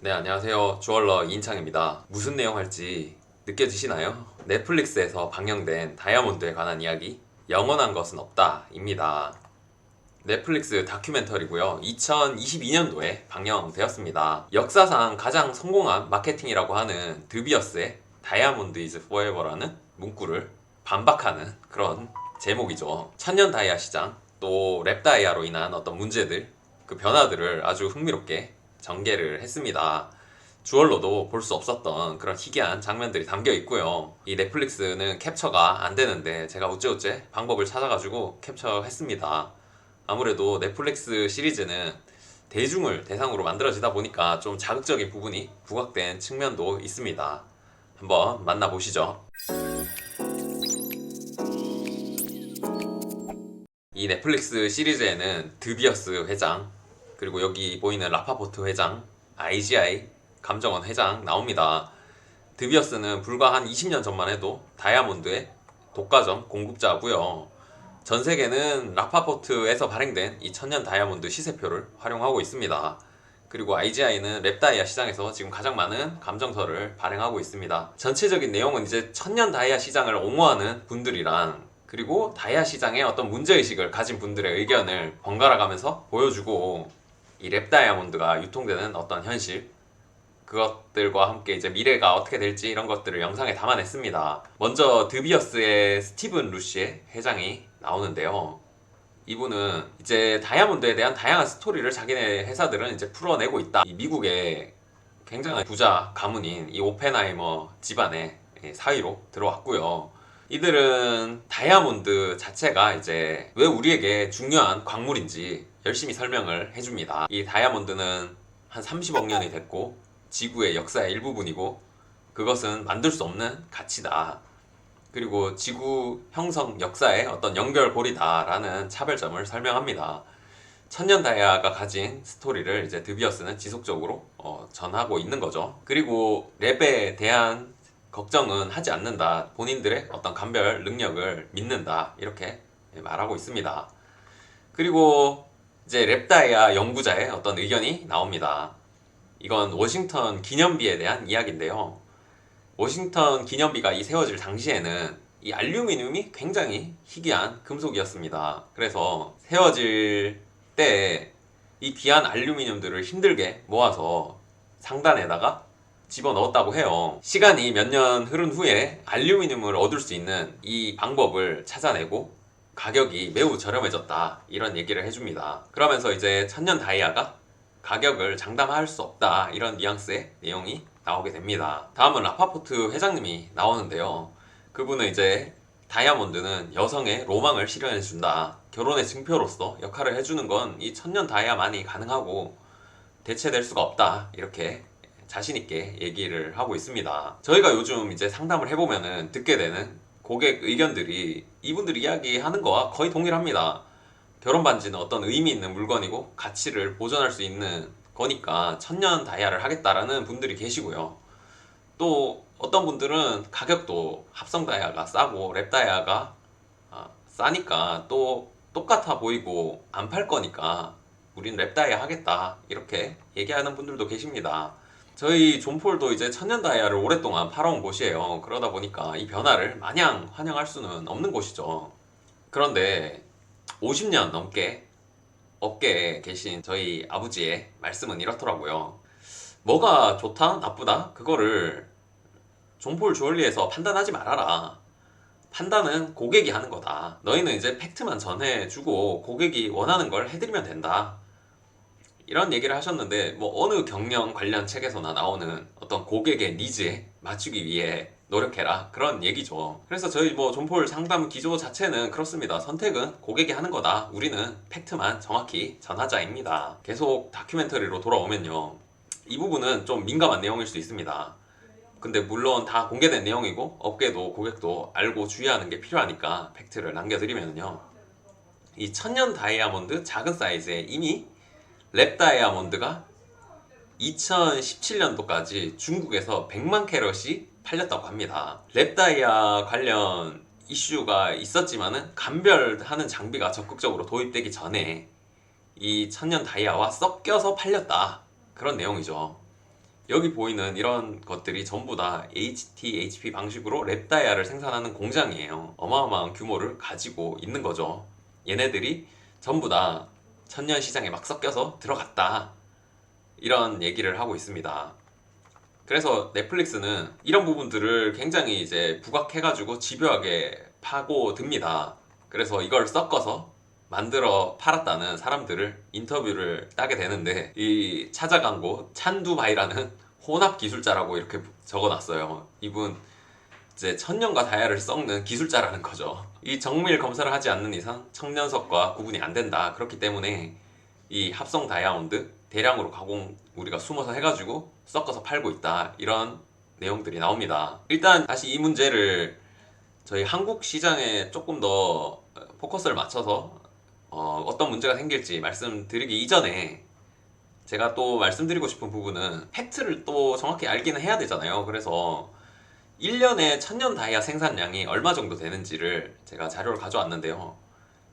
네, 안녕하세요. 주얼러 이인창입니다. 무슨 내용 할지 느껴지시나요? 넷플릭스에서 방영된 다이아몬드에 관한 이야기, 영원한 것은 없다입니다. 넷플릭스 다큐멘터리고요. 2022년도에 방영되었습니다. 역사상 가장 성공한 마케팅이라고 하는 드비어스의 다이아몬드 이즈 포에버라는 문구를 반박하는 그런 제목이죠. 천년 다이아 시장, 또 랩 다이아로 인한 어떤 문제들, 그 변화들을 아주 흥미롭게 전개를 했습니다. 주얼로도 볼 수 없었던 그런 희귀한 장면들이 담겨 있고요. 이 넷플릭스는 캡처가 안 되는데 제가 어째어째 방법을 찾아가지고 캡처했습니다. 아무래도 넷플릭스 시리즈는 대중을 대상으로 만들어지다 보니까 좀 자극적인 부분이 부각된 측면도 있습니다. 한번 만나보시죠. 이 넷플릭스 시리즈에는 드비어스 회장, 그리고 여기 보이는 라파포트 회장, IGI 감정원 회장 나옵니다. 드비어스는 불과 한 20년 전만 해도 다이아몬드의 독과점 공급자고요. 전 세계는 라파포트에서 발행된 이 천년 다이아몬드 시세표를 활용하고 있습니다. 그리고 IGI는 랩다이아 시장에서 지금 가장 많은 감정서를 발행하고 있습니다. 전체적인 내용은 이제 천년 다이아 시장을 옹호하는 분들이랑 그리고 다이아 시장에 어떤 문제의식을 가진 분들의 의견을 번갈아 가면서 보여주고 이 랩 다이아몬드가 유통되는 어떤 현실, 그것들과 함께 이제 미래가 어떻게 될지 이런 것들을 영상에 담아냈습니다. 먼저 드비어스의 스티븐 루시의 회장이 나오는데요. 이분은 이제 다이아몬드에 대한 다양한 스토리를 자기네 회사들은 이제 풀어내고 있다. 이 미국의 굉장한 부자 가문인 이 오펜하이머 집안의 사위로 들어왔고요. 이들은 다이아몬드 자체가 이제 왜 우리에게 중요한 광물인지 열심히 설명을 해줍니다. 이 다이아몬드는 한 30억 년이 됐고 지구의 역사의 일부분이고 그것은 만들 수 없는 가치다. 그리고 지구 형성 역사의 어떤 연결고리다라는 차별점을 설명합니다. 천년 다이아가 가진 스토리를 이제 드비어스는 지속적으로 전하고 있는 거죠. 그리고 랩에 대한 걱정은 하지 않는다. 본인들의 어떤 감별 능력을 믿는다. 이렇게 말하고 있습니다. 그리고 이제 랩 다이아 연구자의 어떤 의견이 나옵니다. 이건 워싱턴 기념비에 대한 이야기인데요. 워싱턴 기념비가 이 세워질 당시에는 이 알루미늄이 굉장히 희귀한 금속이었습니다. 그래서 세워질 때 이 귀한 알루미늄들을 힘들게 모아서 상단에다가 집어 넣었다고 해요. 시간이 몇 년 흐른 후에 알루미늄을 얻을 수 있는 이 방법을 찾아내고 가격이 매우 저렴해졌다. 이런 얘기를 해줍니다. 그러면서 이제 천년 다이아가 가격을 장담할 수 없다. 이런 뉘앙스의 내용이 나오게 됩니다. 다음은 라파포트 회장님이 나오는데요. 그분은 이제 다이아몬드는 여성의 로망을 실현해준다. 결혼의 증표로서 역할을 해주는 건 이 천년 다이아만이 가능하고 대체될 수가 없다. 이렇게 자신있게 얘기를 하고 있습니다. 저희가 요즘 이제 상담을 해보면은 듣게 되는 고객 의견들이 이분들이 이야기하는 거와 거의 동일합니다. 결혼 반지는 어떤 의미 있는 물건이고 가치를 보존할 수 있는 거니까 천년 다이아를 하겠다라는 분들이 계시고요. 또 어떤 분들은 가격도 합성 다이아가 싸고 랩 다이아가 싸니까 또 똑같아 보이고 안 팔 거니까 우린 랩 다이아 하겠다 이렇게 얘기하는 분들도 계십니다. 저희 존폴도 이제 천년 다이아를 오랫동안 팔아온 곳이에요. 그러다 보니까 이 변화를 마냥 환영할 수는 없는 곳이죠. 그런데 50년 넘게 업계에 계신 저희 아버지의 말씀은 이렇더라고요. 뭐가 좋다, 나쁘다? 그거를 존폴 주얼리에서 판단하지 말아라. 판단은 고객이 하는 거다. 너희는 이제 팩트만 전해주고 고객이 원하는 걸 해드리면 된다. 이런 얘기를 하셨는데 뭐 어느 경영 관련 책에서나 나오는 어떤 고객의 니즈에 맞추기 위해 노력해라 그런 얘기죠. 그래서 저희 뭐 존폴 상담 기조 자체는 그렇습니다. 선택은 고객이 하는 거다. 우리는 팩트만 정확히 전하자입니다. 계속 다큐멘터리로 돌아오면요. 이 부분은 좀 민감한 내용일 수 있습니다. 근데 물론 다 공개된 내용이고 업계도 고객도 알고 주의하는 게 필요하니까 팩트를 남겨드리면요. 이 천년 다이아몬드 작은 사이즈에 이미 랩 다이아몬드가 2017년도까지 중국에서 100만 캐럿이 팔렸다고 합니다. 랩 다이아 관련 이슈가 있었지만은 감별하는 장비가 적극적으로 도입되기 전에 이 천년 다이아와 섞여서 팔렸다. 그런 내용이죠. 여기 보이는 이런 것들이 전부 다 HT/HP 방식으로 랩 다이아를 생산하는 공장이에요. 어마어마한 규모를 가지고 있는 거죠. 얘네들이 전부 다 천년 시장에 막 섞여서 들어갔다, 이런 얘기를 하고 있습니다. 그래서 넷플릭스는 이런 부분들을 굉장히 이제 부각해가지고 집요하게 파고듭니다. 그래서 이걸 섞어서 만들어 팔았다는 사람들을 인터뷰를 따게 되는데, 이 찾아간 곳 찬두바이라는 혼합 기술자라고 이렇게 적어놨어요. 이분 이제 천년과 다이아를 섞는 기술자라는 거죠. 이 정밀 검사를 하지 않는 이상 청년석과 구분이 안 된다. 그렇기 때문에 이 합성 다이아몬드 대량으로 가공 우리가 숨어서 해가지고 섞어서 팔고 있다, 이런 내용들이 나옵니다. 일단 다시 이 문제를 저희 한국 시장에 조금 더 포커스를 맞춰서 어떤 문제가 생길지 말씀드리기 이전에, 제가 또 말씀드리고 싶은 부분은 팩트를 또 정확히 알기는 해야 되잖아요. 그래서 1년에 천년 다이아 생산량이 얼마 정도 되는지를 제가 자료를 가져왔는데요.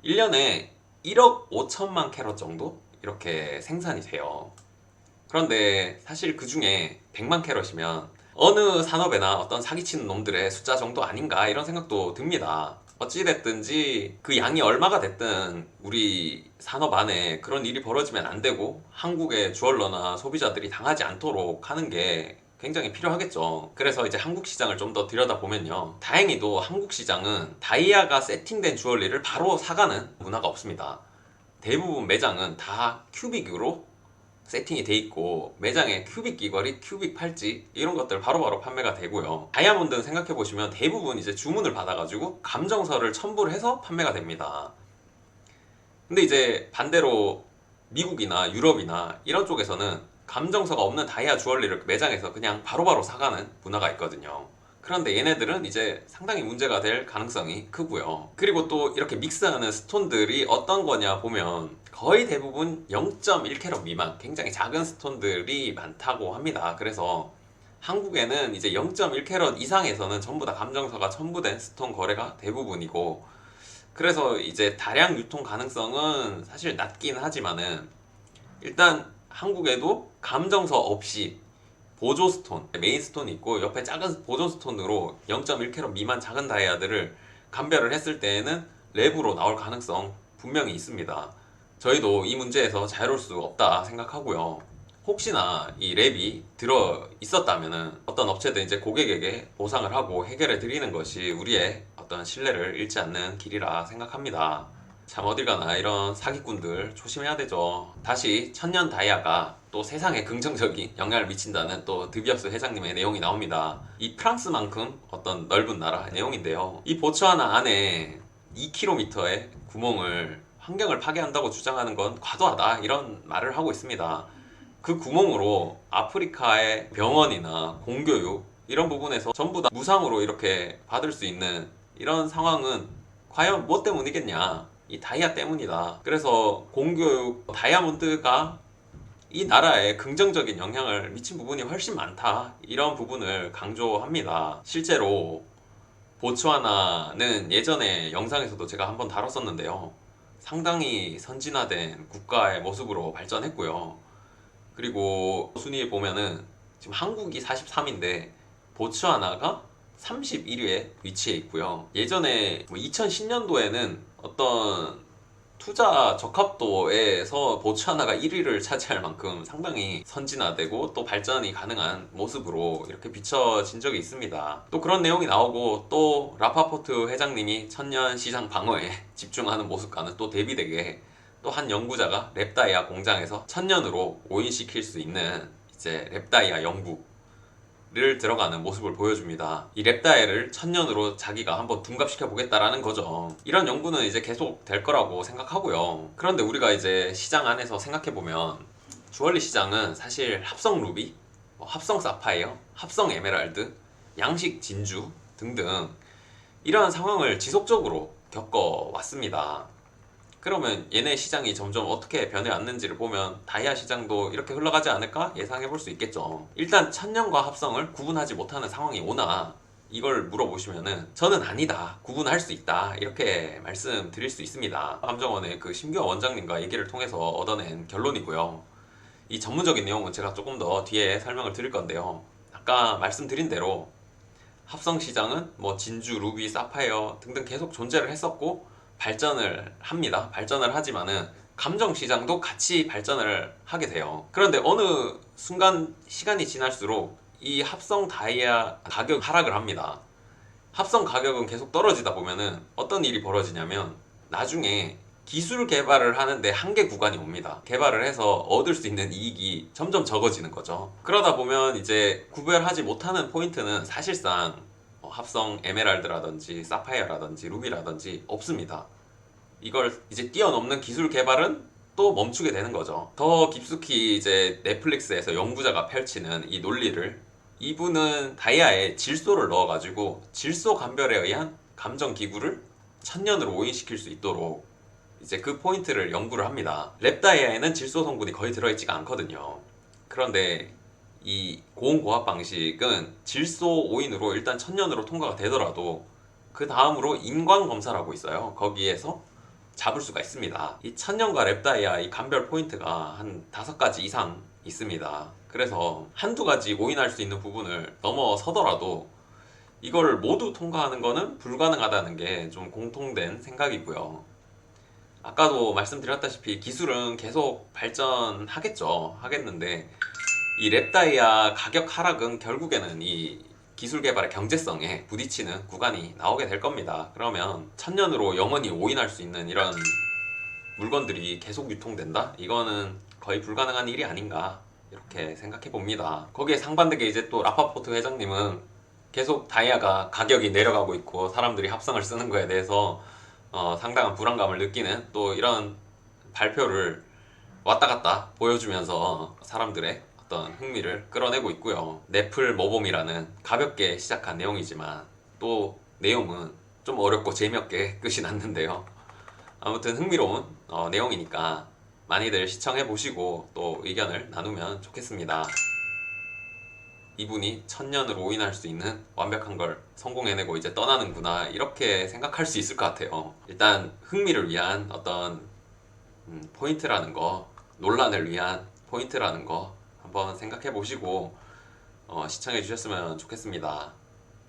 1년에 1억 5천만 캐럿 정도 이렇게 생산이 돼요. 그런데 사실 그 중에 100만 캐럿이면 어느 산업에나 어떤 사기치는 놈들의 숫자 정도 아닌가, 이런 생각도 듭니다. 어찌됐든지 그 양이 얼마가 됐든 우리 산업 안에 그런 일이 벌어지면 안 되고, 한국의 주얼러나 소비자들이 당하지 않도록 하는 게 굉장히 필요하겠죠. 그래서 이제 한국 시장을 좀 더 들여다보면요, 다행히도 한국 시장은 다이아가 세팅된 주얼리를 바로 사가는 문화가 없습니다. 대부분 매장은 다 큐빅으로 세팅이 돼 있고, 매장에 큐빅 귀걸이, 큐빅 팔찌 이런 것들 바로바로 판매가 되고요. 다이아몬드는 생각해 보시면 대부분 이제 주문을 받아가지고 감정서를 첨부를 해서 판매가 됩니다. 근데 이제 반대로 미국이나 유럽이나 이런 쪽에서는 감정서가 없는 다이아 주얼리를 매장에서 그냥 바로바로 사가는 문화가 있거든요. 그런데 얘네들은 이제 상당히 문제가 될 가능성이 크고요. 그리고 또 이렇게 믹스하는 스톤들이 어떤 거냐 보면 거의 대부분 0.1캐럿 미만, 굉장히 작은 스톤들이 많다고 합니다. 그래서 한국에는 이제 0.1캐럿 이상에서는 전부 다 감정서가 첨부된 스톤 거래가 대부분이고, 그래서 이제 다량 유통 가능성은 사실 낮긴 하지만은, 일단 한국에도 감정서 없이 보조 스톤, 메인 스톤이 있고 옆에 작은 보조 스톤으로 0.1캐럿 미만 작은 다이아들을 감별을 했을 때에는 랩으로 나올 가능성 분명히 있습니다. 저희도 이 문제에서 자유로울 수 없다 생각하고요. 혹시나 이 랩이 들어 있었다면은 어떤 업체든 이제 고객에게 보상을 하고 해결해 드리는 것이 우리의 어떤 신뢰를 잃지 않는 길이라 생각합니다. 참 어딜 가나 이런 사기꾼들 조심해야 되죠. 다시 천년 다이아가 또 세상에 긍정적인 영향을 미친다는 또 드비어스 회장님의 내용이 나옵니다. 이 프랑스만큼 어떤 넓은 나라 내용인데요. 이 보츠와나 안에 2km의 구멍을 환경을 파괴한다고 주장하는 건 과도하다, 이런 말을 하고 있습니다. 그 구멍으로 아프리카의 병원이나 공교육 이런 부분에서 전부 다 무상으로 이렇게 받을 수 있는 이런 상황은 과연 뭐 때문이겠냐? 이 다이아 때문이다. 그래서 공교육 다이아몬드가 이 나라에 긍정적인 영향을 미친 부분이 훨씬 많다, 이런 부분을 강조합니다. 실제로 보츠와나는 예전에 영상에서도 제가 한번 다뤘었는데요, 상당히 선진화된 국가의 모습으로 발전했고요. 그리고 순위에 보면은 지금 한국이 43인데 보츠와나가 31위에 위치해 있고요. 예전에 2010년도에는 어떤 투자 적합도에서 보츠와나가 1위를 차지할 만큼 상당히 선진화되고 또 발전이 가능한 모습으로 이렇게 비춰진 적이 있습니다. 또 그런 내용이 나오고, 또 라파포트 회장님이 천년 시장 방어에 집중하는 모습과는 또 대비되게 또 한 연구자가 랩다이아 공장에서 천년으로 오인시킬 수 있는 이제 랩다이아 연구를 들어가는 모습을 보여줍니다. 이 랩다이아를 천년으로 자기가 한번 둔갑시켜 보겠다라는 거죠. 이런 연구는 이제 계속 될 거라고 생각하고요. 그런데 우리가 이제 시장 안에서 생각해 보면 주얼리 시장은 사실 합성 루비, 합성 사파이어, 합성 에메랄드, 양식 진주 등등 이러한 상황을 지속적으로 겪어왔습니다. 그러면 얘네 시장이 점점 어떻게 변해왔는지를 보면 다이아 시장도 이렇게 흘러가지 않을까 예상해 볼 수 있겠죠. 일단 천년과 합성을 구분하지 못하는 상황이 오나, 이걸 물어보시면은 저는 아니다, 구분할 수 있다, 이렇게 말씀드릴 수 있습니다. 감정원의 그 심규화 원장님과 얘기를 통해서 얻어낸 결론이고요. 이 전문적인 내용은 제가 조금 더 뒤에 설명을 드릴 건데요. 아까 말씀드린 대로 합성 시장은 뭐 진주, 루비, 사파이어 등등 계속 존재를 했었고 발전을 합니다. 발전을 하지만은 감정 시장도 같이 발전을 하게 돼요. 그런데 어느 순간 시간이 지날수록 이 합성 다이아 가격 하락을 합니다. 합성 가격은 계속 떨어지다 보면은 어떤 일이 벌어지냐면 나중에 기술 개발을 하는데 한계 구간이 옵니다. 개발을 해서 얻을 수 있는 이익이 점점 적어지는 거죠. 그러다 보면 이제 구별하지 못하는 포인트는 사실상 합성 에메랄드라든지 사파이어라든지 루비라든지 없습니다. 이걸 이제 뛰어넘는 기술 개발은 또 멈추게 되는 거죠. 더 깊숙이 이제 넷플릭스에서 연구자가 펼치는 이 논리를, 이분은 다이아에 질소를 넣어가지고 질소 감별에 의한 감정 기구를 천년으로 오인시킬 수 있도록 이제 그 포인트를 연구를 합니다. 랩다이아에는 질소 성분이 거의 들어있지가 않거든요. 그런데 이 고온고압 방식은 질소 오인으로 일단 천년으로 통과가 되더라도 그 다음으로 인광 검사라고 있어요. 거기에서 잡을 수가 있습니다. 이 천년과 랩다이아 이 감별 포인트가 한 5가지 이상 있습니다. 그래서 한두 가지 오인할 수 있는 부분을 넘어서더라도 이걸 모두 통과하는 것은 불가능하다는 게 좀 공통된 생각이고요. 아까도 말씀드렸다시피 기술은 계속 발전하겠죠. 하겠는데 이 랩다이아 가격 하락은 결국에는 이 기술 개발의 경제성에 부딪히는 구간이 나오게 될 겁니다. 그러면 천년으로 영원히 오인할 수 있는 이런 물건들이 계속 유통된다? 이거는 거의 불가능한 일이 아닌가 이렇게 생각해 봅니다. 거기에 상반되게 이제 또 라파포트 회장님은 계속 다이아가 가격이 내려가고 있고 사람들이 합성을 쓰는 거에 대해서 상당한 불안감을 느끼는 또 이런 발표를 왔다 갔다 보여주면서 사람들의 어떤 흥미를 끌어내고 있고요. 넷플 모범이라는 가볍게 시작한 내용이지만 또 내용은 좀 어렵고 재미없게 끝이 났는데요. 아무튼 흥미로운 내용이니까 많이들 시청해 보시고 또 의견을 나누면 좋겠습니다. 이분이 천년을 오인할 수 있는 완벽한 걸 성공해내고 이제 떠나는구나 이렇게 생각할 수 있을 것 같아요. 일단 흥미를 위한 어떤 포인트라는 거, 논란을 위한 포인트라는 거 한번 생각해 보시고 시청해 주셨으면 좋겠습니다.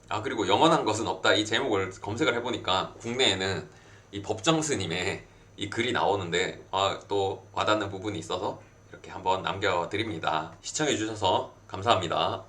아, 그리고 영원한 것은 없다 이 제목을 검색을 해보니까 국내에는 이 법정 스님의 이 글이 나오는데 또 와닿는 부분이 있어서 이렇게 한번 남겨드립니다. 시청해 주셔서 감사합니다.